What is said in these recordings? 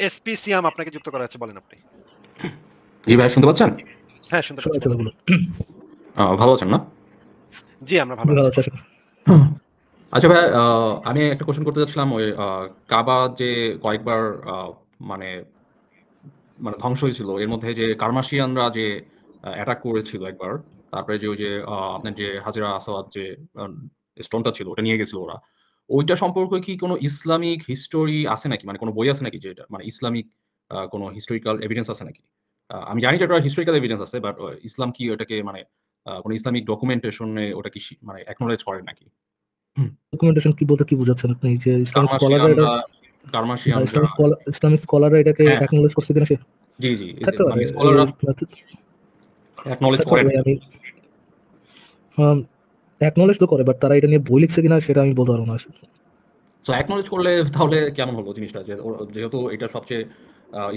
SP সিয়াম আপনাকে যুক্ত করা আছে, বলেন আপনি। জি ভাই, শুনতে পাচ্ছেন? হ্যাঁ, শুনতে পাচ্ছি, বলেন। ভালো আছেন না? জি, আমরা ভালো আছি, বলেন। আচ্ছা ভাই, আমি একটা কোশ্চেন করতে চাচ্ছিলাম। ওই কাবা যে কয়েকবার মানে মানে ধ্বংস হয়েছিল, এর মধ্যে যে কার্মাশিয়ানরা যে অ্যাটাক করেছিল একবার, তারপরে যে ওই যে আপনার যে হাজরা আসওয়াদ যে স্টোনটা ছিল ওটা নিয়ে গেছিল ওরা, ওইটা সম্পর্কে কি কোনো ইসলামিক হিস্টোরি আছে নাকি, মানে কোনো বই আছে নাকি, যে এটা মানে ইসলামিক কোনো হিস্টোরিক্যাল এভিডেন্স আছে নাকি? আমি জানি যে এটা হিস্টোরিক্যাল এভিডেন্স আছে, বাট ইসলাম কি ওটাকে মানে কোনো ইসলামিক ডকুমেন্টেশনে ওটা কি মানে অ্যাকনোলেজ করে নাকি? ডকুমেন্টেশন কি বলতে কি বোঝাচ্ছেন আপনি? যে ইসলামিক স্কলাররা এটা কার্মাশিয়ান ইসলামিক স্কলাররা এটাকে হ্যাঁ, অ্যাকনোলেজ করছে কিনা সে জি, জি। থাকতে মানে পারে। স্কলাররা অ্যাকনোলেজ থাকতে করেন। পারে, আমি অ্যাকনোলেজ তো করে, বাট তারা এটা নিয়ে বই লিখছে কিনা সেটা আমি বলতে পারবো না আসলে। সো অ্যাকনোলেজ করলে তাহলে কেমন হলো জিনিসটা? যে যেহেতু এটা সবচেয়ে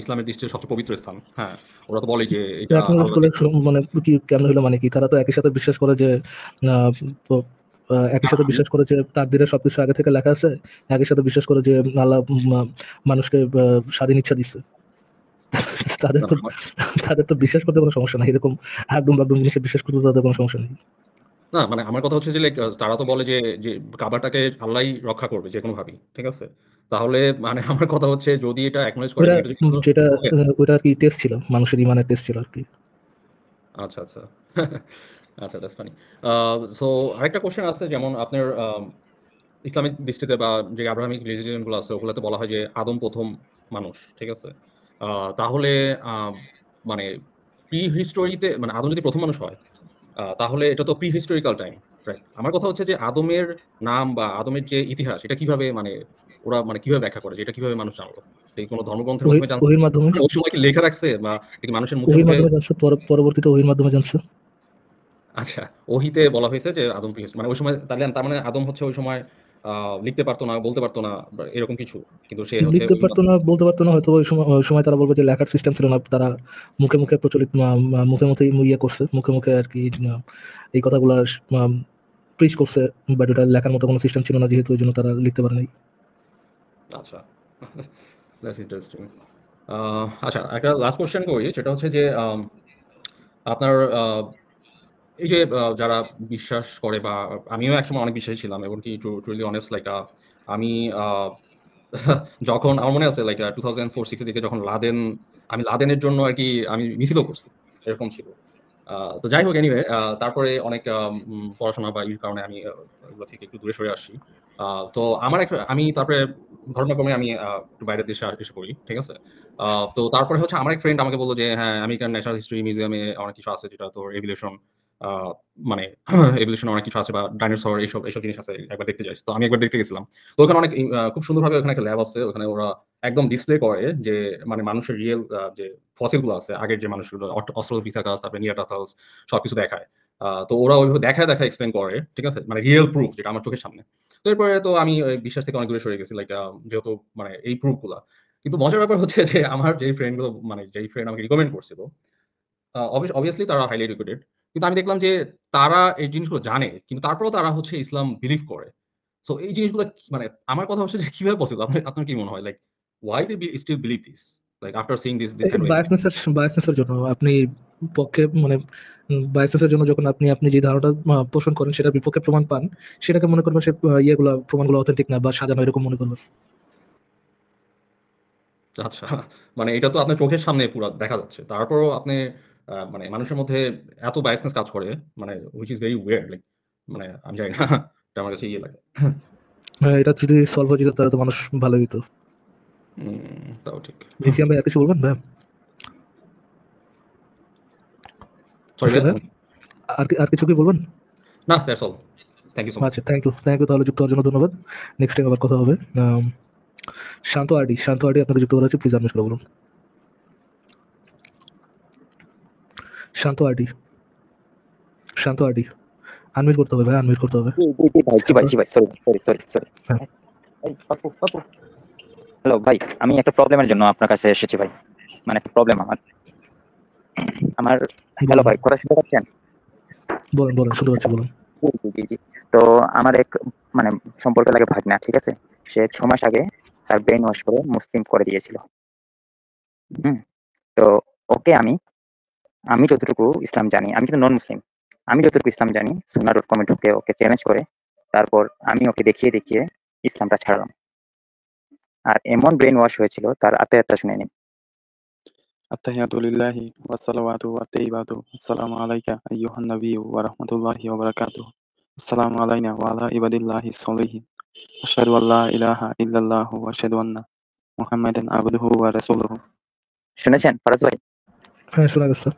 ইসলামের দৃষ্টিতে সবচেয়ে পবিত্র স্থান। হ্যাঁ, ওরা তো বলে যে এটা অ্যাকনোলেজ আল্লাহ করলে মানে কি কেমন হলো, মানে কি তারা তো একই সাথে বিশ্বাস করে যে আহ, প- একই সাথে বিশ্বাস করে যে তাকদীরে সবকিছু আগে থেকে লেখা আছে, একই সাথে বিশ্বাস করে যে আল্লাহ মানুষকে স্বাধীন ইচ্ছা দিচ্ছে। তাদের তো তাদের তো বিশ্বাস করতে কোনো সমস্যা নাই, এরকম একদম একদম জিনিসে বিশ্বাস করতে তাদের কোনো সমস্যা নেই। না, মানে আমার কথা হচ্ছে যে লাইক তারা তো বলে যে কাবাটাকে আল্লাহই রক্ষা করবে যেকোনোভাবেই। ঠিক আছে? তাহলে মানে আমার কথা হচ্ছে যদি এটা অ্যাকনোলেজ করে ওটা এবং এটা যদি যেটা ওকে, ওটা আর কি টেস্ট ছিল, মানুষের ইমানের টেস্ট ছিল আর কি। আচ্ছা, আচ্ছা। আচ্ছা, দ্যাটস ফানি। সো আরেকটা কোয়েশ্চেন আছে, যেমন আপনার ইসলামিক দৃষ্টিতে বা যে আব্রাহামিক রিলিজিয়ন গুলো আছে ওগুলাতে বলা হয় যে আদম ১ম মানুষ। ঠিক আছে? তাহলে আ মানে প্রি হিস্টোরিতে মানে আদম যদি ১ম মানুষ হয়, তাহলে এটা তো প্রি হিস্টোরিক্যাল টাইম, রাইট? আমার কথা হচ্ছে যে আদমের নাম বা আদমের যে ইতিহাস এটা কিভাবে মানে ওরা মানে কিভাবে ব্যাখ্যা করে যে এটা কিভাবে মানুষ জানলো? এটা কি কোনো ধর্মগ্রন্থের মাধ্যমে জানছে? ওহির মাধ্যমে, ওই সময় কি লেখা রাখছে বা এটা কি মানুষের মুখে, ওহির মুখে? মাধ্যমে জানছে, পরবর্তীতে ওহির মাধ্যমে জানছে। আচ্ছা, ওহিতে বলা হয়েছে যে আদম মানে ওই সময় তাহলে তার মানে আদম হচ্ছে ওই সময় আ লিখতে পারত না, বলতে পারত না বা এরকম কিছু। কিন্তু সে হচ্ছে লিখতে ওহির পারতো না, মাধ্যমে। বলতে পারতো না, হয়তো ওই সময় তারা বলবে যে লেখার সিস্টেম ছিল না, তারা মুখে মুখে প্রচলিত মুখে মুখে ইয়ে করছে, মুখে মুখে আর কি এই কথাগুলো প্রিচ করছে, বাট ওটা লেখার মতো কোনো সিস্টেম ছিল না, যেহেতু ওই জন্য তারা লিখতে পারে নাই। আচ্ছা। That's interesting. আচ্ছা, একটা লাস্ট কোয়েশ্চেন করি, সেটা হচ্ছে যে আপনার এই যে যারা বিশ্বাস করে বা আমিও একসময় অনেক বিশ্বাসী ছিলাম, এমনকি ট্রুলি অনেস্ট লাইক আমি আ যখন আমার মনে আছে লাইক 2004-06 এর দিকে যখন আমি লাদেনের জন্য আরকি আমি মিছিলও করছি। এরকম ছিল। তো যাই হোক এনিওয়ে তারপরে অনেক পড়াশোনা বা কারণে আমি এগুলো থেকে একটু দূরে সরে আসছি। আ তো আমি তারপরে ঘটনাক্রমে আমি একটু বাইরের দেশে এসে পড়ি। ঠিক আছে? আ তো তারপরে হচ্ছে আমার এক ফ্রেন্ড আমাকে বলল যে, "হ্যাঁ, আমেরিকান ন্যাশনাল হিস্টরি মিউজিয়ামে অনেক কিছু আছে যেটা তোর এভোলিউশন আ মানে এভোলিউশন অনেক কিছু আছে বা ডাইনোসর এসব জিনিস আছে। একবার দেখতে যাইস।" তো আমি একবার দেখতে গেছিলাম। তো ওখানে অনেক খুব সুন্দরভাবে ওখানে একটা ল্যাব আছে। ওখানে ওরা একদম ডিসপ্লে করে যে মানে মানুষের রিয়াল যে ফসিল গুলো আছে, আগের যে মানুষগুলো অস্ট্রালোপিথেকাস, তারপরে নিয়ানডার্থালস সবকিছু দেখায়। তো ওরা ওইভাবে দেখায়, দেখায় এক্সপ্লেইন করে। ঠিক আছে? মানে রিয়াল প্রুফ যেটা আমার চোখের সামনে। তো এরপরে তো আমি ওই বিশ্বাস থেকে অনেক দূরে সরে গেছি। লাইক যেহেতু মানে এই প্রুফ গুলা। কিন্তু মজার ব্যাপার হচ্ছে যে আমার যেই ফ্রেন্ড গুলো মানে যেই ফ্রেন্ড আমাকে রিকমেন্ড করছিল, অবভিয়াসলি তারা হাইলি এডুকেটেড। কিন্তু আমি দেখলাম যে তারা এই জিনিসগুলো জানে। কিন্তু তারপরেও তারা হচ্ছে ইসলাম বিলিভ করে। সো এই জিনিসগুলো মানে আমার কথা হচ্ছে যে কিভাবে পসিবল? আপনার কি মনে হয়? Like why they still believe this? Like after seeing this kind of evidence? বায়াসনেসের জন্য আপনি পক্ষে মানে বায়াসনেসের জন্য যখন আপনি আপনি যে ধারণাটা পোষণ করেন সেটার বিপক্ষে প্রমাণ পান, সেটাকে মনে করবেন সে ইয়েগুলা প্রমাণগুলো অথেন্টিক না বা সাজানো, এরকম মনে করবেন। আচ্ছা। মানে এটা তো আপনার চোখের সামনে পুরা দেখা যাচ্ছে। তারপরও আপনি মানে মানুষের মধ্যে এত biasness কাজ করে, মানে which is very weird like মানে আমি জানি না। এটা আমার কাছে ইয়ে লাগে। এটা যদি সলভ হয়ে যেত তাহলে তো মানুষ ভালো হইতো। তাও ঠিক। জিসিয়াম ভাই আর কিছু বলবেন ভাই? সরি ভাই। ভাই আর কিছু কি বলবেন? না, that's all. Thank you so much. আচ্ছা, থ্যাংক ইউ তাহলে যুক্ত হওয়ার জন্য ধন্যবাদ। নেক্সট টাইম আবার কথা হবে। শান্ত আরডি আপনাকে যুক্ত করা হচ্ছে, প্লিজ আনমিউট করে বলুন। শান্ত আরডি আনমিউট করতে হবে ভাই, আনমিউট করতে হবে। জি ভাই, সরি। হ্যাঁ। পাপু হ্যালো ভাই, আমি একটা প্রবলেমের জন্য আপনার কাছে এসেছি ভাই। মানে একটা প্রবলেম আমার হ্যালো ভাই, কথা শুনতে পাচ্ছেন? বলেন শুনতে পাচ্ছি, বলুন। জি। তো আমার এক মানে সম্পর্কে লাগে ভাগনা, ঠিক আছে? সে 6 মাস আগে তার ব্রেন ওয়াশ করে মুসলিম করে দিয়েছিল। হুম? তো ওকে আমি যতটুকু ইসলাম জানি, আমি কিন্তু নন মুসলিম। আমি যতটুকু ইসলাম জানি sunnah.com এ ঢুকে ওকে চ্যালেঞ্জ করে তারপর আমি ওকে দেখিয়ে ইসলামটা ছাড়লাম। আর এমন ব্রেইন ওয়াশ হয়েছিল তার আত্মীয়তা শুনে নিন। আত্তাহিয়াতু লিল্লাহি ওয়াসসালাওয়াতু ওয়াত-তাইয়্যিবাতু আসসালামু আলাইকা আইয়ুহান নাবিয়্যু ওয়া রাহমাতুল্লাহি ওয়া বারাকাতুহু আসসালামু আলাইনা ওয়া আলা ইবাদিল্লাহিস সলিহিন আশহাদু আল্লা ইলাহা ইল্লাল্লাহু ওয়া আশহাদু আন্না মুহাম্মাদান আবদুহু ওয়া রাসূলুহু। শুনেছেন ফারাজ ভাই? হ্যাঁ, শোনা গেছে।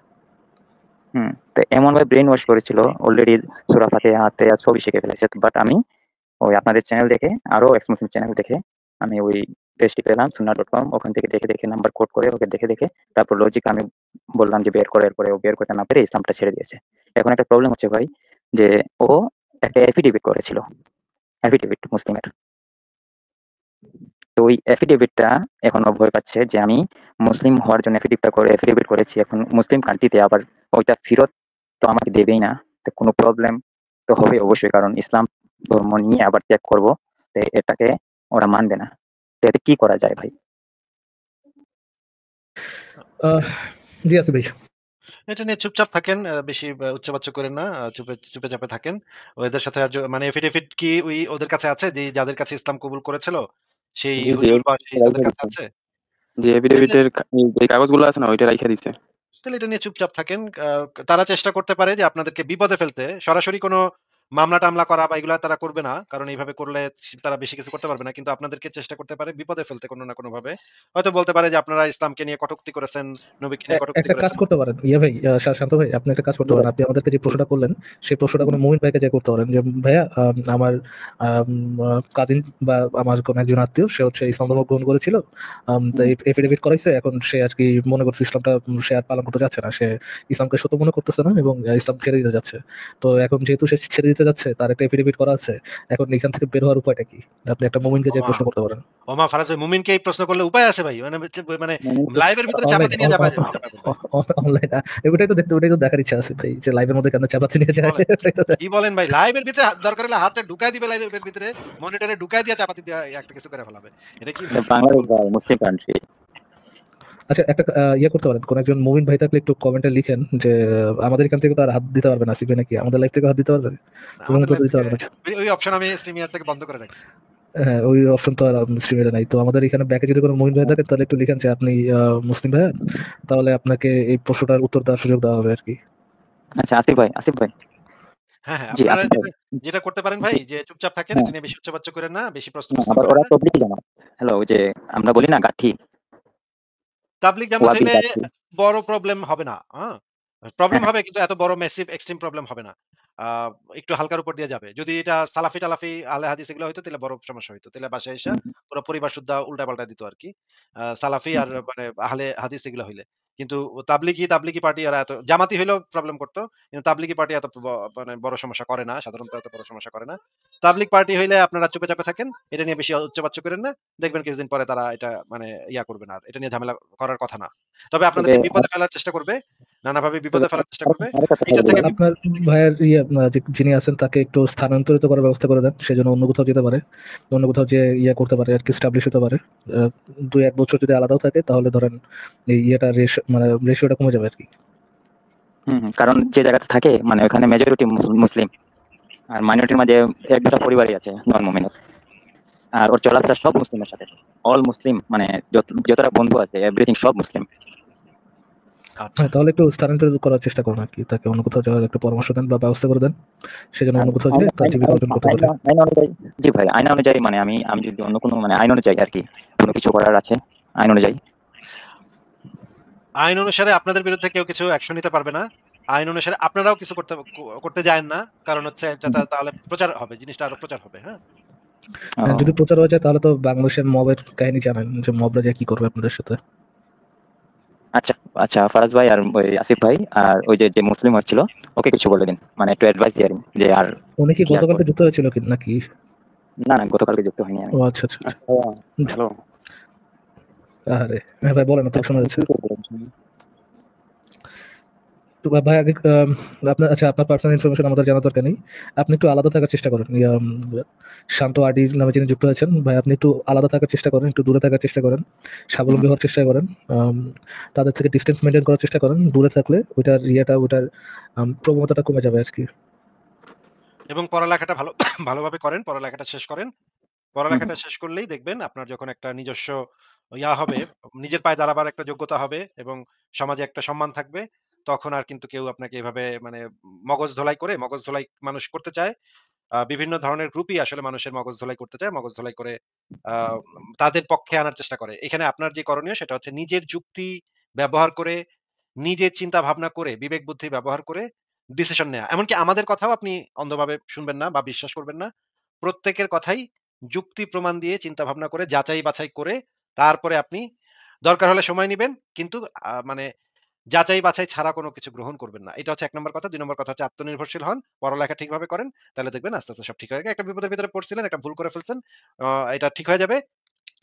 তো এমন ভাবে ব্রেইন ওয়াশ করেছিল অলরেডি সূরা ফাতিহা আয়াত সবই শিখে ফেলেছে। বাট আমি ওই আপনাদের চ্যানেল দেখে আরো এক্স মুসলিম চ্যানেল দেখে আমি ওই পেজটি পেলাম sunnah.com, ওখান থেকে দেখে নাম্বার কোড করে ওকে দেখে তারপর লজিক আমি বললাম যে বের করে, এরপরে ও বের করতে না পেরে ইসলামটা ছেড়ে দিয়েছে। এখন একটা প্রবলেম হচ্ছে ভাই যে ও একটা এফিডেভিট করেছিল, এফিডেভিট মুসলিমের। তো ওই এফিডেভিটটা এখন ও ভয় পাচ্ছে যে আমি মুসলিম হওয়ার জন্য এফিডেভিট করেছি, এখন মুসলিম কান্ট্রিতে আবার ওইটা ফেরত তো আমাকে দেবেই না, তো কোনো প্রবলেম তো হবে অবশ্যই, কারণ ইসলাম ধর্ম নিয়ে আবার ত্যাগ করবো, তো এটাকে ওরা মানবে না। তো এতে কি করা যায় ভাই? জি আছে ভাই। এটা নিয়ে চুপচাপ থাকেন, বেশি উচ্চবাচ্য করেন না, চুপে চাপে থাকেন। ওদের সাথে আর মানে এফিডেভিট কি ওই ওদের কাছে আছে, যে যাদের কাছে ইসলাম কবুল করেছিল সেই জি, জি, হুজুর বা সেই তাদের রাইখা কাছে দিছে। আছে? জি, এফিডেভিটের যে কাগজগুলো আছে না ওইটা রাইখা দিছে। তাহলে এটা নিয়ে চুপচাপ থাকেন। তারা চেষ্টা করতে পারে যে আপনাদেরকে বিপদে ফেলতে। সরাসরি কোনো মামলা-টামলা করা বা এগুলা তারা করবে না। কারণ এইভাবে করলে তারা বেশি কিছু করতে পারবে না। কিন্তু আপনাদেরকে চেষ্টা করতে পারে বিপদে ফেলতে কোনো না কোনোভাবে। হয়তো বলতে পারে যে আপনারা ইসলামকে নিয়ে কটূক্তি করেছেন, নবীকে নিয়ে কটূক্তি একটা কাজ করেছেন। করতে পারেন ভাই, শান্ত ভাই, আপনি একটা কাজ করতে পারেন। আপনি আমাদেরকে যে প্রশ্নটা করলেন সেই প্রশ্নটা কোনো মুমিন ভাইকে যে করতে পারেন যে ভাইয়া, আমার কাজিন বা আমার কোন একজন আত্মীয় সে হচ্ছে ইসলাম ধর্ম গ্রহণ করেছিল, তো এফিডেভিট করাইছে, এখন সে আর কি মনে করছে ইসলামটা সে আর পালন করতে যাচ্ছে না, সে ইসলামকে সত্য মনে করতেছে না এবং ইসলাম ছেড়ে দিতে যাচ্ছে। তো এখন যেহেতু সে ছেড়ে দিতে যাচ্ছে, তার একটা এফিডেভিট করা আছে, এখন এখান থেকে বের হওয়ার উপায়টা কি? আপনি একটা মুমিনকে যে ওমা, প্রশ্ন করতে পারেন। ওমা ফারাজ ভাই, মুমিনকে এই প্রশ্ন করলে উপায় আছে ভাই? মানে লাইভের ভিতরে চাপাতি নিয়ে যাবেন ভাই? অনলাইন ওটাই তো দেখার ইচ্ছা আছে ভাই, যে লাইভের মধ্যে কেন চাপাতে নিয়ে যায়। বলেন, কি বলেন ভাই? লাইভের ভিতরে দরকার হলে হাতে ঢুকাই দিবে, লাইভের ভিতরে মনিটরে ঢুকাই দিয়ে চাপাতি দিয়ে একটা কিছু করে ফেলাবে। এটা কি ভাই? বাংলাদেশ ভাই মুসলিম কান্ট্রি। আচ্ছা, একটা ইয়ে করতে পারেন, কোন একজন মুমিন ভাই থাকলে একটু কমেন্টে লিখেন যে আমাদের এখান থেকে তো আর হাত দিতে পারবে না, আসিফ ভাই নাকি আমাদের লাইফ থেকে হাত দিতে পারবে? এবং আমাদের তো লাইভ দিতে থেকে পারবে না। ওই অপশন আমি স্ট্রিমিয়ার থেকে বন্ধ করে রাখছি। হ্যাঁ, ওই অপশন তো আর মুসলিমের নাই। তো আমাদের এখানে ব্যাকে যদি কোনো মুমিন ভাই থাকে তাহলে একটু লিখেন যে আপনি মুসলিম ভাই, তাহলে আপনাকে এই প্রশ্নটার উত্তর দেওয়ার সুযোগ দেওয়া হবে আর কি। আচ্ছা আসিফ ভাই। হ্যাঁ, হ্যাঁ, জি আপনারা আসিফ ভাই। যেটা করতে পারেন ভাই, যে চুপচাপ থাকেন, হ্যাঁ, এটা নিয়ে বেশি উচ্চবাচ্য করেন না, বেশি প্রশ্ন না, প্রশ্ন আবার করেন ওরা না। তবলিগি জামাত। হ্যালো, ওই যে আমরা বলি না গাঠি, তাবলিগ জামাত ওয়াবি হইলে গাঠি। বড় প্রবলেম হবে না। হ্যাঁ? প্রবলেম হ্যাঁ, হবে, কিন্তু এত বড় মেসিভ এক্সট্রিম প্রবলেম হবে না। আ একটু হালকার উপর দিয়ে যাবে। যদি এটা সালাফি-টালাফি, আহলে হাদিস এগুলো হইতো তাহলে বড় সমস্যা হইতো। তাহলে বাসায় আইসা হুম, পুরা পরিবার সুদ্ধা উল্টা-পাল্টা দিত আরকি। সালাফি হুম, আর মানে আহলে হাদিস এগুলো হইলে। কিন্তু তাবলিগি পার্টি এরা এত জামাতি হইলেও প্রবলেম করত। কিন্তু তাবলিগি পার্টি এত মানে বড় সমস্যা করে না। সাধারণত এত বড় সমস্যা করে না। তাবলিগ পার্টি হইলে আপনারা চুপে চাপে থাকেন। এটা নিয়ে বেশি উচ্চবাচ্য করেন না। দেখবেন কিছুদিন পরে তারা এটা মানে করবে না আর। এটা নিয়ে ঝামেলা করার কথা না। তবে তবে আপনাদেরকে বিপদে ফেলার চেষ্টা করবে। নানাভাবে তবে বিপদে ফেলার চেষ্টা করবে। আরেকটা কথা নিজের বলি থেকে ভাই। আপনার ভাইয়ের যিনি আছেন তাকে একটু স্থানান্তরিত করার ব্যবস্থা করে দেন, সেজন্য অন্য কোথাও যেতে পারে, অন্য কোথাও যে করতে পারে আর কি, স্টাবলিশ হতে পারে। 2-1 বছর যদি আলাদাও থাকে তাহলে ধরেন এই মানে রেশিওটা কমে যাবে আর কি। কারণ যে জায়গাতে থাকে মানে ওখানে মেজরিটি মুসলিম, আর মাইনরিটির মাঝে এক দুটা পরিবারই আছে নন মুমিনের, আর ওর চলাফেরা সব মুসলিমের সাথে, অল মুসলিম, মানে যতটা বন্ধু আছে এভরিথিং সব মুসলিম। আচ্ছা। হ্যাঁ, তাহলে একটু স্থানান্তরিত করার চেষ্টা করুন আর কি, তাকে অন্য কোথাও যাওয়ার একটা পরামর্শ দেন বা ব্যবস্থা করে দেন, সেজন্য আর অন্য কোথাও যেয়ে তার জীবিকা অর্জন করতে পারে। আইন অনুযায়ী, জি ভাই, আইন অনুযায়ী মানে আমি যদি অন্য কোনো মানে আইন অনুযায়ী আর কি কোনো কিছু করার আছে, আইন অনুযায়ী। আইন অনুসারে আপনাদের বিরুদ্ধে কেউ কিছু অ্যাকশন নিতে পারবে না। আইন অনুসারে আপনারাও কিছু করতে যায়েন না। কারণ হচ্ছে তাহলে প্রচার হবে, জিনিসটা আরো প্রচার হবে। হ্যাঁ? হ্যাঁ, যদি প্রচার হয়ে যায় তাহলে তো বাংলাদেশের মবের কাহিনী জানেন, যে মবরা যে কি করবে আপনাদের সাথে। আচ্ছা আচ্ছা, ফারাজ ভাই আর ওই আসিফ ভাই আর ওই যে যে মুসলিম হচ্ছিল ওকে কিছু বলে দিন, মানে একটু অ্যাডভাইস দিয়ে দিন যে আর উনি কি কি আর গতকালকে করবে। যুক্ত হয়েছিল কি নাকি? না না, গতকালকে যুক্ত হয়নি আমি। ও আচ্ছা আচ্ছা আচ্ছা। আচ্ছা, হ্যালো। আরে হ্যাঁ ভাই, বলেন, তো শোনা যাচ্ছে। কি করবেন? তো ভাই আগে আপনার পার্সোনাল ইনফরমেশন আমাদের জানা দরকার নেই। আপনি একটু আলাদা থাকার চেষ্টা করেন। শান্ত আডি নামে যিনি যুক্ত হয়েছেন, ভাই আপনি একটু আলাদা থাকার চেষ্টা করেন, একটু দূরে থাকার চেষ্টা করেন, স্বাবলম্বী হওয়ার চেষ্টা করেন। তাদের থেকে ডিস্টেন্স মেনটেন করার চেষ্টা করেন। দূরে থাকলে ওটার প্রবণতাটা কমে যাবে আর কি। এবং পড়ালেখাটা ভালোভাবে করেন, পড়ালেখাটা শেষ করেন। পড়ালেখাটা শেষ করলেই দেখবেন আপনার যখন একটা নিজস্ব হবে, নিজের পায়ে দাঁড়াবার একটা যোগ্যতা হবে এবং সমাজে একটা সম্মান থাকবে, তখন আর কিন্তু কেউ আপনাকে এভাবে মানে মগজ ধোলাই মানুষ করতে চায়। বিভিন্ন ধরনের গ্রুপই আসলে মানুষের মগজ ধোলাই করতে চায়। মগজ ধোলাই করে আ তাদের পক্ষে আনার চেষ্টা করে। এখানে আপনার যে করণীয় সেটা হচ্ছে নিজের যুক্তি ব্যবহার করে, নিজের চিন্তা ভাবনা করে, বিবেক বুদ্ধি ব্যবহার করে ডিসিশন নেয়া। এমনকি আমাদের কথাও আপনি অন্ধভাবে শুনবেন না বা বিশ্বাস করবেন না। প্রত্যেকের কথাই যুক্তি প্রমাণ দিয়ে চিন্তা ভাবনা করে যাচাই বাছাই করে তারপরে আপনি দরকার হলে সময় নিবেন। কিন্তু মানে যাচাই বাছাই ছাড়া কোনো কিছু গ্রহণ করবেন না। এটা হচ্ছে ১ নম্বর কথা। ২ নম্বর কথা হচ্ছে আত্মনির্ভরশীল হন। পড়ালেখা ঠিকভাবে করেন। তাহলে দেখবেন আস্তে, আস্তে সব ঠিক হয়ে গেছে। একটা বিপদের ভিতরে পড়ছিলেন, একটা ভুল করে ফেলছেন। আ এটা ঠিক হয়ে যাবে।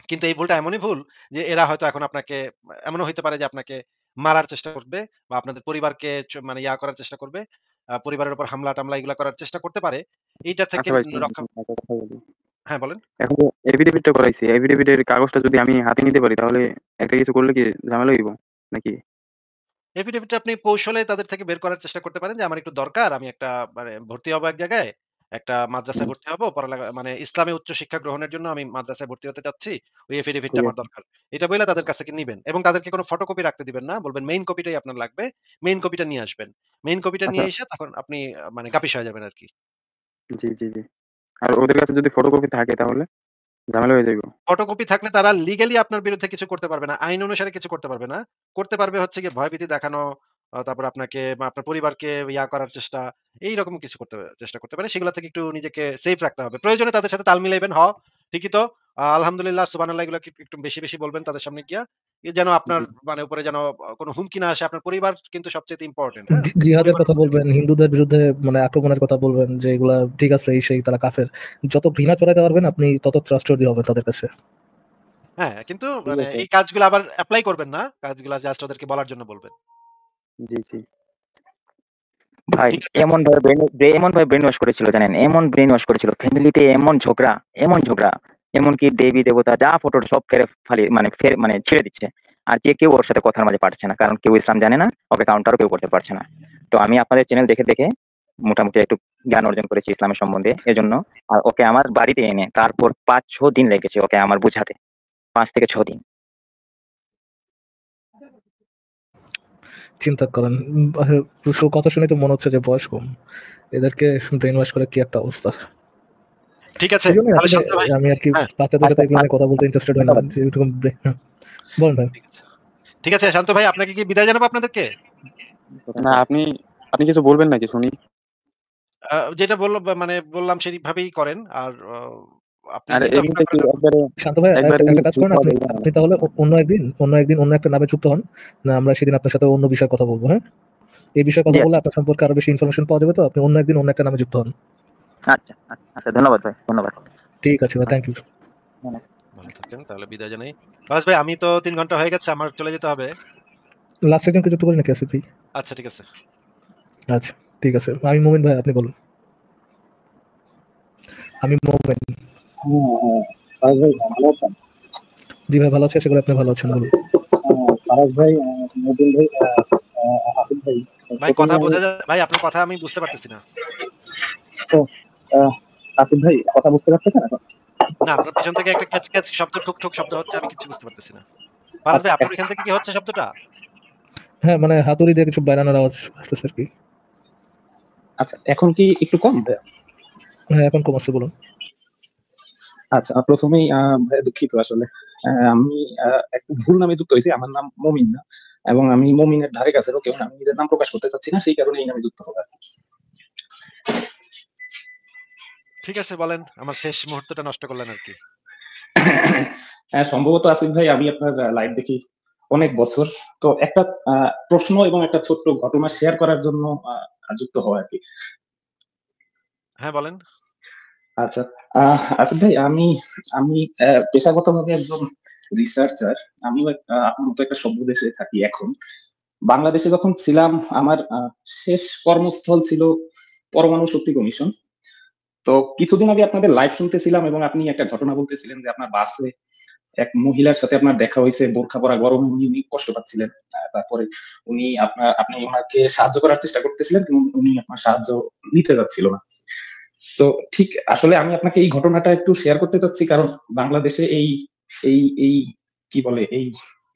কিন্তু এই ভুলটা এমনই ভুল যে এরা হয়তো এখন আপনাকে এমনও হইতে পারে যে আপনাকে মারার চেষ্টা করবে বা আপনাদের পরিবারকে মানে করার চেষ্টা করবে। পরিবারের উপর হামলা-টামলা এগুলা করার চেষ্টা করতে পারে। এইটা থেকে আচ্ছা ভাই শুনুন, রক্ষা। একটা কথা বলি। হ্যাঁ, বলেন। এখন যে এফিডেভিটটা করাইছি, এফিডেভিটের কাগজটা যদি আমি হাতে নিতে পারি তাহলে একটা কিছু করলে কি ঝামেলা হইব নাকি? এফিডেভিটটা আপনি কৌশলে তাদের থেকে বের করার চেষ্টা করতে পারেন যে আমার একটু দরকার। আমি একটা মানে ভর্তি হবো এক জায়গায়। একটা মাদ্রাসায় হুম, ভর্তি হবো। পড়ালেখা মানে ইসলামে উচ্চ শিক্ষা গ্রহণের জন্য আমি মাদ্রাসায় ভর্তি হতে চাচ্ছি। ওই এফিডেভিটটা ঠিক আমার আছে। দরকার। এটা বইলা তাদের কাছ থেকে নিবেন এবং তাদেরকে কোনো ফটোকপি রাখতে দিবেন না। বলবেন মেইন কপিটাই আপনার লাগবে। মেইন কপিটা নিয়ে আসবেন। মেইন কপিটা আচ্ছা, নিয়ে এসে তখন আপনি মানে গাপিস হয়ে যাবেন আরকি। জি, জি, জি। আর ওদের কাছে যদি ফটোকপি থাকে তাহলে ঝামেলা হয়ে যাইব। ফটোকপি থাকলে তারা লিগ্যালি আপনার বিরুদ্ধে কিছু করতে পারবে না। আইন অনুসারে কিছু করতে পারবে না। করতে পারবে হচ্ছে গিয়ে ভয়ভীতি দেখানো, তারপর আপনাকে বা আপনার পরিবারকে করার চেষ্টা, এইরকম কিছু চেষ্টা করতে পারে। সেগুলা থেকে একটু নিজেকে সেফ রাখতে হবে। প্রয়োজনে তাদের সাথে তাল মিলাইবেন। ঠিকই তো। আলহামদুলিল্লাহ, সুবহানাল্লাহ এগুলা একটু বেশি, বেশি বলবেন তাদের সামনে গিয়া। যেন আপনার জি, মানে উপরে যেন কোনো হুমকি না আসে। আপনার পরিবার কিন্তু সবচাইতে ইম্পোর্টেন্ট, হ্যাঁ? জিহাদের পরিবার কথা বলবেন, হিন্দুদের বিরুদ্ধে মানে আক্রমণের কথা বলবেন যে এগুলা ঠিক আছে, এই সেই তারা কাফের। যত ঘৃণা চড়াইতে পারবেন আপনি তত ট্রাস্টওয়ার্দি হবেন তাদের কাছে। হ্যাঁ, কিন্তু ঠিক মানে আছে। এই কাজগুলো আবার এপ্লাই করবেন না। কাজগুলা জাস্ট ওদেরকে বলার জন্য বলবেন। জি, জি। ভাই ঠিক আছে? এমন ভাবে ব্রেন ওয়াশ করেছিল জানেন, এমন ব্রেন ওয়াশ করেছিল ফ্যামিলিতে, এমন ঝগড়া, এমনকি দেবী দেবতা যা ফটো সব মানে ছেড়ে দিচ্ছে। আর যে কেউ ওর সাথে কথার মাঝে পারছে না, কারণ কেউ ইসলাম জানে না, ওকে কাউন্টারও কেউ করতে পারছে না। তো আমি আপনাদের চ্যানেল দেখে দেখে মোটামুটি একটু জ্ঞান অর্জন করেছি ইসলামের সম্বন্ধে, এজন্য। আর ওকে আমার বাড়িতে এনে তারপর ৫-৬ দিন লেগেছে ওকে আমার বুঝাতে, ৫ থেকে ৬ দিন। চিন্তা করেন। কথা শুনে তো মনে হচ্ছে যে বয়স কম। এদেরকে ব্রেন ওয়াশ করে কি একটা অবস্থা। ঠিক আছে। এই জন্য তাহলে আসলে শান্ত ভাই। আমি আর কি হ্যাঁ, বাচ্চাদের সাথে আচ্ছা এগুলো নিয়ে আচ্ছা, কথা বলতে ইন্টারেস্টেড হয় না, ধন্যবাদ। যে এরকম বলেন ভাই। ঠিক আছে। ঠিক আছে শান্ত ভাই, আপনাকে কি বিদায় জানাবো আপনাদেরকে? না, আপনি আপনি কিছু বলবেন নাকি শুনি? যেটা মানে বললাম সেইভাবেই করেন। আর আপনি আর চিন্তা ভাবনা এমনিতে কি করে একবারে শান্ত ভাই একবারেই একটা কাজ ঠিক করেন, হওয়া আপনি যাবে না? আপনি তাহলে অন্য একদিন অন্য একটা নামে যুক্ত হন না, আমরা সেদিন আপনার সাথে অন্য বিষয়ে কথা বলবো, হ্যাঁ? এই বিষয়ে জি কথা বললে আচ্ছা, আপনার সম্পর্কে আরো বেশি ইনফরমেশন পাওয়া যাবে, তো আপনি অন্য একদিন অন্য একটা নামে যুক্ত হন। আচ্ছা, আচ্ছা, আচ্ছা, ধন্যবাদ ভাই, ধন্যবাদ। ঠিক আছে ভাই, থ্যাংক ইউ। ভালো থাকেন। তাহলে বিদায় জানাই। ফারাজ ভাই, আমি তো ৩ ঘন্টা হয়ে গেছে। আমার চলে যেতে হবে। লাস্ট একজনকে যুক্ত করি নাকি আসিফ ভাই? আচ্ছা, ঠিক আছে। আচ্ছা, ঠিক আছে। আমি মোমিন ভাই, আপনি বলুন। আমি মোমিন। ফারাজ ভাই ভালো আছেন? জি ভাই, ভালো আছি, আশা করি আপনি ভালো আছেন, বলুন। ফারাজ ভাই, নতুন ভাই, আসিফ ভাই, ভাই কথা প্রথমেই আমি বোঝা যায় ভাই, আপনার কথা আমি বুঝতে পারতেছি না। তো আসিফ ভাই কথা বুঝতে পারতেছেন এখন? না, আপনার পেছন থেকে একটা ক্যাচ, ক্যাচ শব্দ, ঠুক, ঠুক শব্দ হচ্ছে। আমি কিচ্ছু বুঝতে পারতেছি না। ফারাজ আচ্ছা ভাই, আপনার এখান থেকে কি হচ্ছে শব্দটা? হ্যাঁ, মানে হাতুড়ি দিয়ে কিছু বানানোর আওয়াজ আসতেছে আর কি। আচ্ছা, এখন কি একটু কম ভাইয়া? হ্যাঁ, এখন কম আসছে, বলুন। আচ্ছা, প্রথমেই ভাইয়া দুঃখিত আসলে। আমি একটু ভুল নামে যুক্ত হয়েছি। আমার নাম মমিন না, এবং আমি মমিনের ধারে কাছেরও কেউ না। আমি নিজের নাম প্রকাশ করতে চাচ্ছি না, সেই কারণে এই নামে যুক্ত হবো আর কি। ঠিক আছে, বলেন। আমার শেষ মুহূর্তটা নষ্ট করলেন আরকি। হ্যাঁ, সম্ভবত আসিফ ভাই আমি আপনার লাইভ দেখি অনেক বছর। তো একটা প্রশ্ন এবং একটা ছোট্ট ঘটনা শেয়ার করার জন্য যুক্ত হওয়া আর কি। হ্যাঁ, বলেন। আচ্ছা, আসিফ ভাই, আমি আমি পেশাগতভাবে একজন রিসার্চার। আমিও আপনার মতো একটা সভ্য দেশে থাকি এখন। বাংলাদেশে যখন ছিলাম আমার শেষ কর্মস্থল ছিল পরমাণু শক্তি কমিশন। তো কিছুদিন আগে আপনাদের লাইভ শুনতেছিলাম এবং আপনি একটা ঘটনা বলতেছিলেন যে আপনার বাসে এক মহিলার সাথে আপনার দেখা হয়েছে, বোরখা পরা, গরমে উনি কষ্ট পাচ্ছিলেন। তারপরে আপনি ওনাকে সাহায্য করার চেষ্টা করতেছিলেন কিন্তু উনি আপনার সাহায্য নিতে যাচ্ছিল না। তো ঠিক আসলে আমি আপনাকে এই ঘটনাটা একটু শেয়ার করতে চাচ্ছি, কারণ বাংলাদেশে এই এই এই কি বলে এই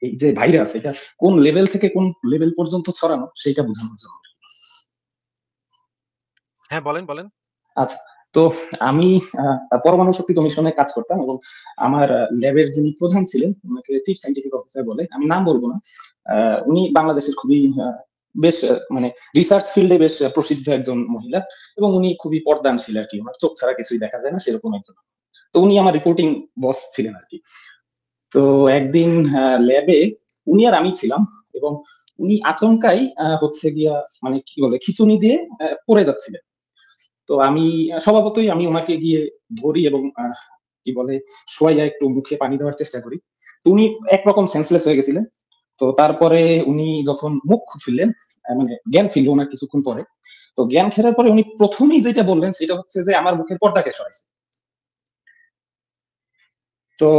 এই যে ভাইরাস, এটা কোন লেভেল থেকে কোন লেভেল পর্যন্ত ছড়ানো সেটা বোঝানোর জন্য। হ্যাঁ, বলেন, বলেন। আচ্ছা, তো আমি পরমাণু শক্তি কমিশনে কাজ করতাম এবং আমার ল্যাবের যিনি প্রধান ছিলেন ওনাকে চিফ সায়েন্টিফিক অফিসার বলে, আমি নাম বলবো না। উনি বাংলাদেশের খুবই বেশ মানে রিসার্চ ফিল্ডে বেশ প্রসিদ্ধ একজন মহিলা এবং উনি খুবই পর্দানশীল আর কি, ওনার চোখ ছাড়া কিছুই দেখা যায় না সেরকম একজন। তো উনি আমার রিপোর্টিং বস ছিলেন আর কি। তো একদিন ল্যাবে উনি আর আমি ছিলাম এবং উনি আচমকাই হচ্ছে গিয়া মানে কি বলে খিঁচুনি দিয়ে পড়ে যাচ্ছিলেন। তো আমি স্বভাবতই আমি ওনাকে গিয়ে ধরি এবং কি বলে শোয়াইয়া একটু মুখে পানি দেওয়ার চেষ্টা করি। তো উনি একরকম সেন্সলেস হয়ে গেছিলেন। তো তারপরে উনি যখন মুখ ফিরলেন, মানে জ্ঞান ফিরল ওনার কিছুক্ষণ পরে। তো জ্ঞান ফেরার পরে উনি প্রথমেই যেটা বললেন সেটা হচ্ছে যে আমার মুখের পর্দাকে সরাইছে। তো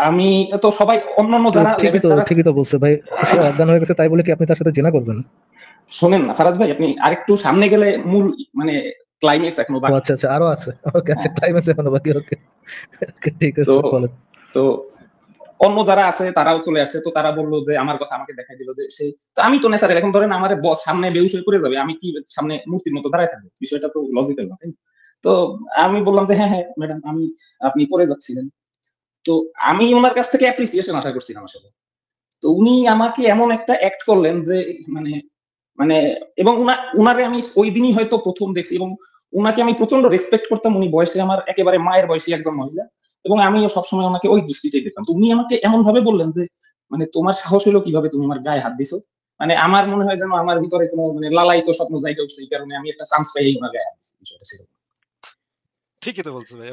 আমি তো সবাই অন্যান্য তো যারা ঠিকই তো ঠিকই তো বলছে ভাই, সে অজ্ঞান হয়ে গেছে তাই বলে কি আপনি তার সাথে জেনা করবেন? শোনেন না ফারাজ ভাই, আপনি আরেকটু সামনে গেলে মূল মানে ক্লাইম্যাক্স এখনো ও বাকি। আচ্ছা আচ্ছা, আরো আছে। ওকে, আচ্ছা, ক্লাইম্যাক্স এখনো বাকি। ওকে ওকে, ঠিক তো আছে, বলেন। তো অন্য যারা আছে তারাও চলে আসছে। তো তারা বললো যে আমার কথা আমাকে দেখাই দিল যে সে, তো আমি তো ন্যাচারাল, এখন ধরেন আমার বস সামনে বেহুশ হয়ে পড়ে যাবে, আমি কি সামনে মূর্তির মতো দাঁড়ায় থাকবো? বিষয়টা তো লজিক্যাল না, তাই না? তো আমি বললাম যে হ্যাঁ হ্যাঁ ম্যাডাম, আপনি পড়ে যাচ্ছিলেন। তো আমি ওনার কাছ থেকে অ্যাপ্রিসিয়েশন আশা করছিলাম আসলে। তো উনি আমাকে এমন একটা অ্যাক্ট করলেন যে মানে মানে এবং উনারে আমি ওই দিনই হয়তো প্রথম দেখছি এবং উনাকে আমি প্রচন্ড রেসপেক্ট করতাম। উনি বয়সে আমার একেবারে মায়ের বয়সী একজন মহিলা এবং আমিও সবসময় ওনাকে ওই দৃষ্টিতেই দেখতাম। তো উনি আমাকে এমন ভাবে বললেন যে মানে তোমার সাহস হলো কিভাবে তুমি আমার গায়ে হাত দিছো? মানে আমার মনে হয় যেন আমার ভিতরে কোনো মানে লালায়িত স্বপ্ন জায়গা উঠছে, এই কারণে আমি একটা চান্স পাই ওনার গায়ে হাত দিচ্ছি। বিষয়টা সেরকম। ঠিকই তো বলছে ভাই।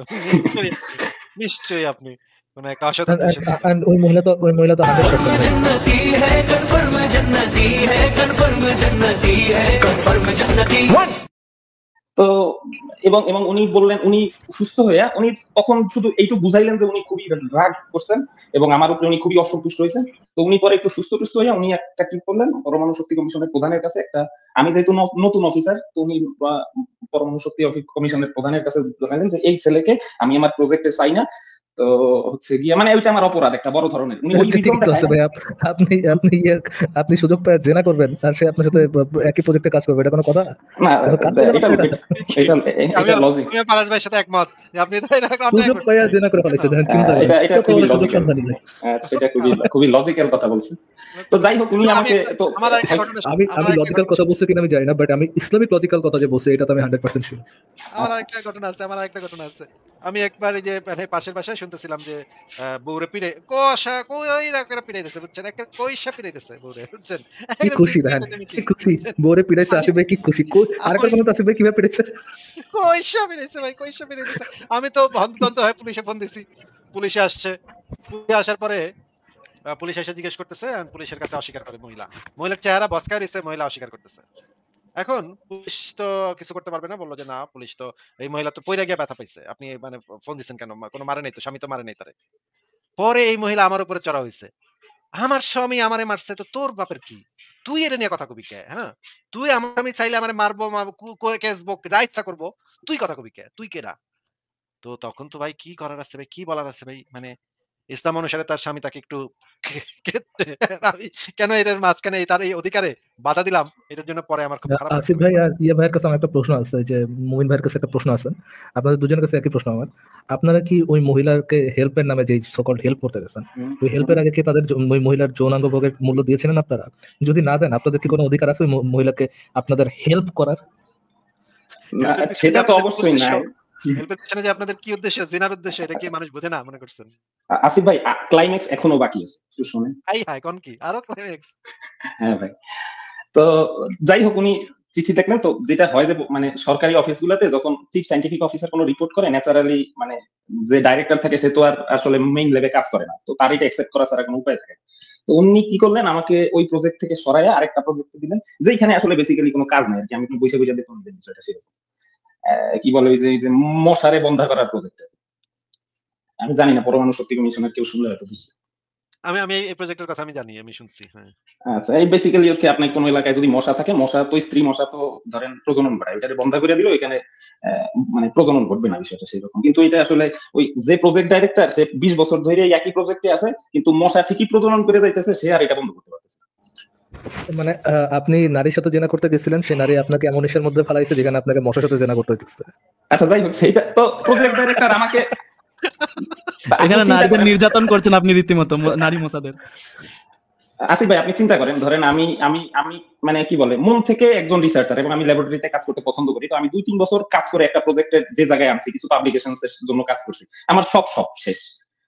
নিশ্চয়ই আপনি কোন একটা অসৎ উদ্দেশ্য ছিল। And ওই মহিলা তো 100% তো এবং এবং উনি বললেন, উনি সুস্থ হইয়া উনি তখন শুধু এইটুকু বুঝাইলেন যে উনি খুবই রাগ করছেন এবং আমার উপরে উনি খুবই অসন্তুষ্ট হয়েছেন। তো উনি পরে একটু সুস্থ হইয়া উনি একটা কি করলেন, পরমাণু শক্তি কমিশনের প্রধানের কাছে একটা, আমি যেহেতু নতুন অফিসার তো উনি পরমাণু শক্তি কমিশনের প্রধানের কাছে জানালেন যে এই ছেলেকে আমি আমার প্রজেক্টে চাই না। তো হচ্ছে গিয়ে মানে ওইটা আমার অপরাধ একটা বড় ধরনের। উনি ওই ঠিকই রিজনটা তো আছে ভাই। আপনি আপনি আপনি সুযোগ পেয়ে জেনা করবেন আর সে আপনার সাথে একই প্রজেক্টে কাজ করবে, এটা কোনো কথা? না, কাজ চলে না এটা এটা এটা লজিক। আমি পারাস ভাইয়ের সাথে একমত যে আপনি তো এটা অন্যায় সুযোগ করছেন। পাইয়া জেনা করে ফেলেছে, চিন্তা করেন। এটা খুবই সুযোগ লজিক্যাল। সন্ধানী নাই। সেটা খুবই লজিক্যাল কথা বলছেন। তো যাই হোক উনি আমাকে তো আমার আরেকটা ঘটনা আমি লজিক্যাল কথা বলছি কিনা আমি জানি না, বাট আমি ইসলামিক লজিক্যাল কথা যে বলছি এটা তো আমি 100% শিওর। আমার আরেকটা ঘটনা আছে। আমি একবার এই যে মানে পাশের বাসায় শুনতেছিলাম যে বউরে পিড়ে কইরা করে পিড়াইতেছে, বুঝছেন? একটা কইসা পিড়াইতেছে বউরে, বুঝছেন? কি একদম খুশি চিৎকার দেখেন, চেঁচামেচি, কি খুশি বুঝছেন? বোরে পিড়াইছে আসিফ ভাই, কি খুশি। আরেকবার কোনো আসিফ ভাই কিভাবে পিড়াইছে? কইসা পিড়াইছে ভাই, কইসা পিড়াইতেছে। আমি তো হন্তদন্ত হয়ে পুলিশে ফোন দিছি। পুলিশে আসছে। পুলিশে আসার পরে পুলিশ এসে জিজ্ঞেস করতেছে, পুলিশের কাছে অস্বীকার করে মহিলা। মহিলার চেহারা বসকায় রইছে, মহিলা অস্বীকার করতেছে। এখন পুলিশ তো কিছু করতে পারবে না, বললো যে না, পুলিশ তো এই মহিলা তো পইরা গিয়ে ব্যথা পাইছে, আপনি মানে ফোন দিচ্ছেন কেন? কোনো মারে নাই তো, স্বামী তো মারে নাই তারে। পরে এই মহিলা আমার উপরে চড়া হয়েছে, আমার স্বামী আমারে মারছে তো তোর বাপের কি, তুই এটা নিয়ে কথা কবি কে? হ্যাঁ, তুই আমি চাইলে আমার মারবো, কেসবো, যা ইচ্ছা করবো, তুই কথা কবি কে? তুই কেডা? তো তখন তো ভাই কি করার আছে ভাই, কি বলার আছে ভাই, মানে ইসলাম অনুসারে তার স্বামী তাকে একটু আমি কেন এটার মাঝখানে তার এই অধিকারে বাধা দিলাম, এটার জন্য পরে আমার খুব খারাপ লাগছে আসিফ ভাই আর ইয়া ভাইয়ের কাছে আমার একটা প্রশ্ন আছে, যে মুমিন ভাইয়ের কাছে একটা প্রশ্ন আছে, আপনাদের দুজনের কাছে একই প্রশ্ন আমার। আপনারা কি ওই মহিলাকে হেল্পের নামে যে সকল হেল্প করতে গেছেন, ওই হেল্পের আগে কি তাদের ওই মহিলার যৌনাঙ্গ ভোগের মূল্য দিয়েছিলেন আপনারা? যদি না দেন, আপনাদের কি কোনো অধিকার আছে ওই মহিলাকে আপনাদের হেল্প করার? না, সেটা তো অবশ্যই নাই। হেল্পের পিছনে যে আপনাদের কি উদ্দেশ্য, জিনার উদ্দেশ্য, এটা কি মানুষ বোঝে না মনে করছেন? আসিফ ভাই ক্লাইম্যাক্স এখনো বাকি আছে, একটু শুনেন। হাই হাই কোন কি আরো ক্লাইম্যাক্স? হ্যাঁ ভাই, তো যাই হোক উনি চিঠি দেখলেন তো? যেটা হয় যে মানে সরকারি অফিসগুলোতে যখন চিফ সায়েন্টিফিক অফিসার কোনো রিপোর্ট করে, ন্যাচারালি মানে যে ডাইরেক্টর থাকে সে তো আর আসলে মেইন লেভে কাজ করে না, তো তার এটা অ্যাকসেপ্ট করা ছাড়া কোনো উপায় থাকে না। তো উনি কি করলেন, আমাকে ওই প্রজেক্ট থেকে সরাইয়া আরেকটা প্রজেক্ট দিলেন, যেখানে আসলে বেসিক্যালি কোনো কাজ নাই আর কি। আমি বসে বসে দেখুন বিষয়টা সেরকম কি বলে ওই যে মশারে বন্ধা করার প্রজেক্ট। আমি জানি না পরমাণু শক্তি কমিশনের কেউ শুনলে হয়তো বুঝবে। আমি আমি এই প্রজেক্টের কথা আমি জানি, আমি শুনছি। হ্যাঁ, আচ্ছা, এই বেসিক্যালি হচ্ছে আপনি কোনো এলাকায় যদি মশা থাকে, মশা তো স্ত্রী মশা তো ধরেন প্রজনন ঘটায়, এটাকে বন্ধ করে দিল, এখানে মানে প্রজনন ঘটবে না, বিষয়টা সেরকম। কিন্তু এটা আসলে ওই যে প্রজেক্ট ডাইরেক্টর সে 20 বছর ধরে এই একই প্রজেক্টে আছে, কিন্তু মশা ঠিকই প্রজনন করে যাইতেছে, সে আর এটা বন্ধ করতে পারতেছে না। মানে আপনি নারীর সাথে জেনা করতে গেছিলেন, সেই নারী আপনাকে এমন ইসের মধ্যে ফেলাইছে যেখানে আপনাকে মশার সাথে জেনা করতে হইতেছে। আচ্ছা যাই হোক, সেইটা তো প্রজেক্ট ডাইরেক্টর আমাকে এখানে নারীদের নির্যাতন করছেন আপনি রীতিমতো, নারী মশাদের। আসিফ ভাই, আপনি চিন্তা করেন, ধরেন আমি আমি আমি মানে কি বলে মন থেকে একজন রিসার্চার এবং আমি ল্যাবরেটরিতে কাজ করতে পছন্দ করি। তো আমি 2-3 বছর কাজ করে একটা প্রজেক্টের যে জায়গায় আনছি, কিছু পাবলিকেশনস এর জন্য কাজ করছি, আমার সব শেষ,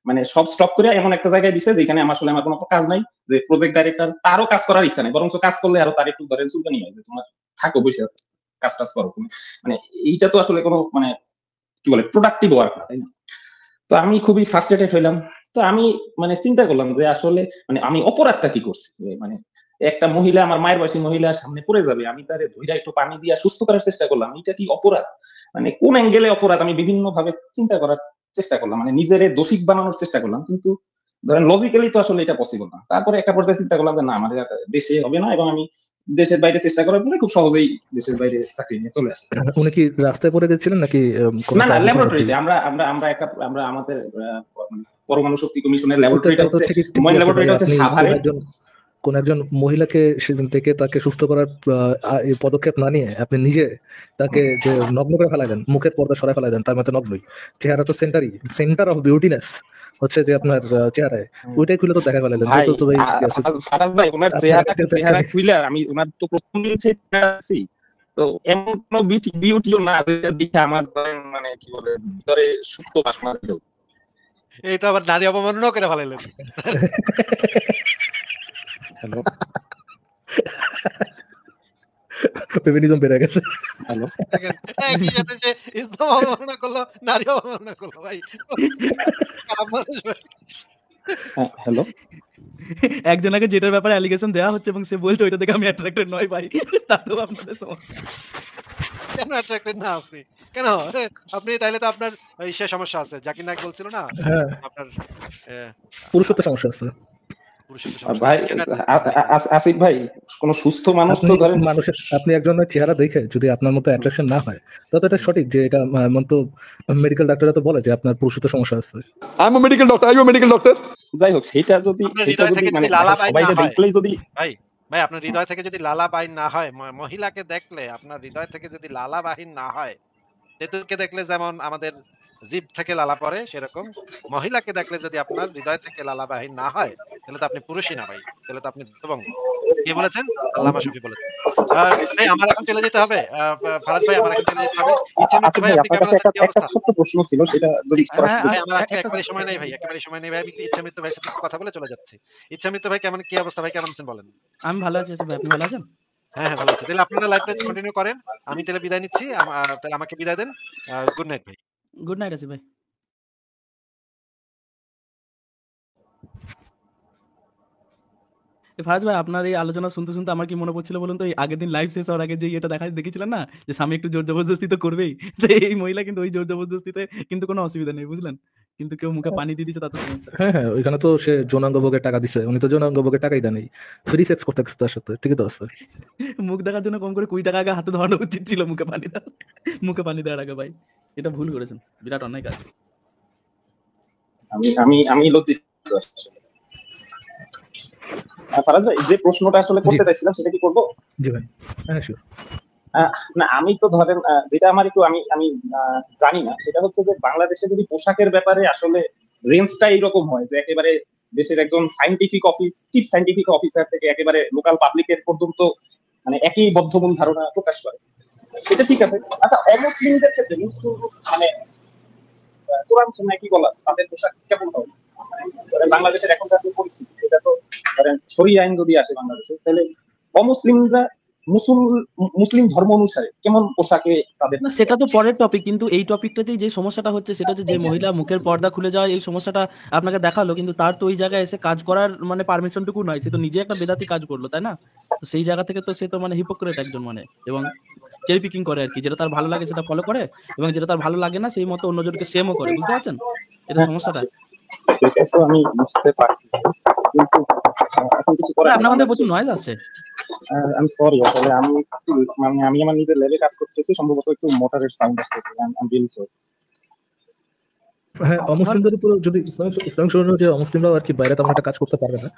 মানে সব স্টপ করে এমন একটা জায়গায় দিছে যেখানে আমার আসলে আমার কোনো কাজ নাই। যে প্রজেক্ট ডাইরেক্টর, তারও কাজ করার ইচ্ছা নেই, বরং কাজ করলে আরো তার একটু ধরেন চুলকানি হয় যে তোমার থাকো বসে কাজ টাজ করো তুমি। মানে এইটা তো আসলে কোনো মানে কি বলে প্রোডাক্টিভ ওয়ার্ক না, তাই না? তো আমি খুবই ফ্রাস্ট্রেটেড হইলাম। তো আমি মানে চিন্তা করলাম যে আসলে মানে আমি অপরাধটা কি করছি। মানে একটা মহিলা, আমার মায়ের বয়সী মহিলা সামনে পড়ে যাবে, আমি তারে ধইরা একটু পানি দিয়া সুস্থ করার চেষ্টা করলাম, এটা কি অপরাধ? মানে কোন অ্যাঙ্গেলে অপরাধ আমি বিভিন্ন ভাবে চিন্তা করার চেষ্টা করলাম, মানে নিজেরে দোষী বানানোর চেষ্টা করলাম, কিন্তু ধরেন লজিক্যালি তো আসলে এটা পসিবল না। তারপরে একটা পর্যায়ে চিন্তা করলাম যে না, আমাদের দেশে হবে না, এবং আমি দেশের বাইরে চেষ্টা করার পরে খুব সহজেই দেশের বাইরে চাকরি নিয়ে চলে আসি। উনি কি রাস্তায় পড়ে গেছিলেন নাকি কোনো না না, প্রাইভেট ল্যাবরেটরিতে আমরা আমরা আমরা একটা আমরা আমাদের পরমাণু শক্তি কমিশনের ল্যাবরেটরিটা ওটা হচ্ছে থেকে ঠিকই মেইন আছে ভাই। ল্যাবরেটরিটা হচ্ছে আপনি সাভারে। কোন একজন মহিলাকে সেদিন থেকে তাকে সুস্থ করার এই পদক্ষেপ না নিয়ে আপনি নিজে তাকে যে নগ্ন করে ফেলাইলেন, মুখের পর্দা সরাই ফেলাইলেন, তার মধ্যে নগ্নই। চেহারা তো সেন্টার অফ বিউটিনেস হচ্ছে যে আপনার চেহারায়, ওইটাই খুলে তো দেখা ফেলাইলেন। ভাই তো ভাই ফারাজ ভাই, ওনার চেহারা খুলে আমি ওনার তো প্রথম দিন আছি, তো এমন কোনো বিউটিও না যেটা দেখে আমার মানে কি বলে ভিতরে সুপ্ত বাসনা ছিল। এই তো আবার নারী অপমাননাও করে ফেলাইলেন। হ্যালো ফেমিনিজম বেড়ে গেছে। হ্যালো একই সাথে যে ইসলাম অবমাননা করলো, নারী অবমাননা করলো, ভাই খারাপ মানুষ ভাই। হ্যালো একজনকে যেটার ব্যাপারে অ্যালিগেশন দেওয়া হচ্ছে এবং সে বলছে ওইটা দেখে আমি অ্যাট্রাক্টেড নই ভাই, তাতেও আপনাদের সমস্যা। কেন অ্যাট্রাক্টেড না আপনি? কেন? আরে আপনি তাইলে তো আপনার সে সমস্যা আছে, জাকির নায়ক বলছিল না হ্যাঁ, আপনার পুরুষত্ব সমস্যা আছে পুরুষত্ব সমস্যা। ভাই, আসিফ ভাই, কোন সুস্থ মানুষ তো ধরেন মানুষের, আপনি একজনের চেহারা দেখে যদি আপনার মতো অ্যাট্রাকশন না হয়, তাহলে এটা সঠিক যে এটা মতো মেডিকেল ডাক্তাররা তো বলে যে আপনার পুরুষত্ব সমস্যা আছে। I'm a medical doctor. Are you a medical doctor? যাই হোক, সেটা যদি মানে সবাই দেখলেই যদি ভাই আপনার হৃদয় থেকে যদি লালা বাইন না হয়, মহিলাকে দেখলে আপনার হৃদয় থেকে যদি লালা বাহিন না হয়, তেঁতুলকে দেখলে যেমন আমাদের জিভ থেকে লালা পড়ে, সেরকম মহিলাকে দেখলে যদি আপনার হৃদয় থেকে লালা বাহিন না হয়, তাহলে তো আপনি পুরুষই না ভাই, তাহলে তো আপনি দবঙ্গ। কি বলেছেন? আল্লামা শফি বলেছেন। ভাই আমার এখন চলে যেতে হবে। ফারাজ ভাই আমার এখন চলে যেতে হবে। ইচ্ছামৃত্যু ভাই আপনি কেমন আছেন? কি অবস্থা? একটা ছোট্ট প্রশ্ন ছিল, সেটা যদি ভাই আমার আজকে একেবারে সময় নেই ভাই, একেবারে সময় নেই ভাই। আমি ইচ্ছামৃত্যু ভাইয়ের সাথে কথা বলে চলে যাচ্ছি। ইচ্ছামৃত্যু ভাই কেমন, কি অবস্থা ভাই, কেমন আছেন বলেন? আমি ভালো আছি ভাই, আপনি ভালো আছেন? হ্যাঁ ভালো আছি। তাহলে আপনারা লাইভটা কন্টিনিউ করেন, আমি তাহলে বিদায় নিচ্ছি। তাহলে আমাকে বিদায় দেন। গুড নাইট ভাই। গুড নাইট আসি ভাই। ফারাজ ভাই, আপনার এই আলোচনা শুনতে শুনতে আমার কি মনে পড়ছিল বলুন তো, এই আগের দিন লাইভ শেষ হওয়ার আগে যে এটা দেখেছিলেন না, যে স্বামী একটু জোর জবরদস্তি তো করবেই, তো এই মহিলা কিন্তু ওই জোর জবরদস্তিতে কিন্তু কোনো অসুবিধা নেই, বুঝলেন? কিন্তু কেউ মুখে পানি দিয়ে দিচ্ছে, তাতে সমস্যা। হ্যাঁ, ওইখানে তো সে যৌনাঙ্গ ভোগের টাকা দিছে, উনি তো যৌনাঙ্গ ভোগের টাকাই দেন, ফ্রি সেক্স করতে গেছে তার সাথে, ঠিকই তো আছে। মুখ দেখার জন্য কম করে 20 টাকা আগে হাতে ধরানো উচিত ছিল মুখে পানি দেওয়ার আগে ভাই, এটা ভুল করেছেন, বিরাট অন্যায় কাজ। আমি লজ্জিত। ফারাজ ভাই, যে প্রশ্নটা আসলে করতে চাইছিলাম সেটা কি করবো? জি ভাই, হ্যাঁ শিওর। না, আমি তো ধরেন যেটা আমার একটু আমি জানি না, সেটা হচ্ছে যে বাংলাদেশে যদি পোশাকের ব্যাপারে আসলে রেঞ্জটা এইরকম হয় যে একেবারে দেশের একজন চিফ সায়েন্টিফিক অফিসার থেকে একেবারে লোকাল পাবলিকের পর্যন্ত মানে একই বদ্ধমূল ধারণা প্রকাশ করে, সেটা ঠিক আছে। আচ্ছা, অমুসলিমদের ক্ষেত্রে মানে কোরআন সুন্নাহ কি বলা, তাদের পোশাক কেমন হবে? বাংলাদেশের এখনকার যে পরিস্থিতি, সেটা তো ধরেন শরীয়ত আইন যদি আসে বাংলাদেশে, তাহলে অমুসলিমরা মুসলিম ধর্ম অনুসারে কেমন পোশাকে তাদের না সেটা তো পরের টপিক, কিন্তু এই টপিকটাতেই যে সমস্যাটা হচ্ছে সেটা হচ্ছে যে মহিলা মুখের পর্দা খুলে যাওয়া এই সমস্যাটা আপনাকে দেখালো, কিন্তু তার তো ওই জায়গায় এসে কাজ করার মানে পারমিশনটুকু নয়, সে তো নিজে একটা বেদাতি কাজ করলো, তাই না? তো সেই জায়গা থেকে তো সে তো মানে হিপোক্রেট একজন, মানে এবং চেরি পিকিং করে আর কি, যেটা তার ভালো লাগে সেটা ফলো করে এবং যেটা তার ভালো লাগে না সেই মতো অন্যজনকে সেমও করে, বুঝতে পারছেন এটা সমস্যাটা? সেটা তো আমি বুঝতে পারছি, কিন্তু এখন কিছু করার নেই। আপনার মধ্যে প্রচুর নয়েজ আসছে। আমি সরি, আসলে আমি মানে আমি আমার নিজের লেভেলে কাজ করতেছি, সম্ভবত একটু মোটরের সাউন্ড আসতেছে। আমি রিয়েলি সরি। হ্যাঁ, অমুসলিমদের উপর যদি ইসলামিক শরিয়া অনুযায়ী অমুসলিমরাও আর কি বাইরে তেমন একটা কাজ করতে পারবে না।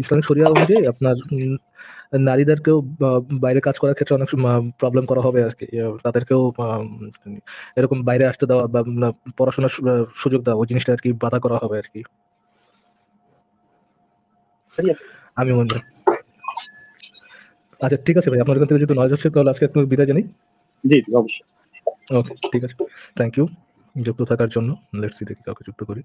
ইসলামিক শরিয়া অনুযায়ী আপনার নারীদেরকেও বাইরে কাজ করার ক্ষেত্রে অনেক প্রবলেম করা হবে আর কি। তাদেরকেও এরকম বাইরে আসতে দেওয়া বা পড়াশোনার সুযোগ দেওয়া, ওই জিনিসটা আর কি বাধা করা হবে আর কি, আমি মনে করি। আচ্ছা ঠিক আছে ভাই, আপনার এখান থেকে যেহেতু নলেজ হচ্ছে তাহলে আজকে একটু বিদায় জানি। জি জি অবশ্যই। ওকে ঠিক আছে, থ্যাংক ইউ যুক্ত থাকার জন্য। লেটস সি দেখি কাউকে যুক্ত করি।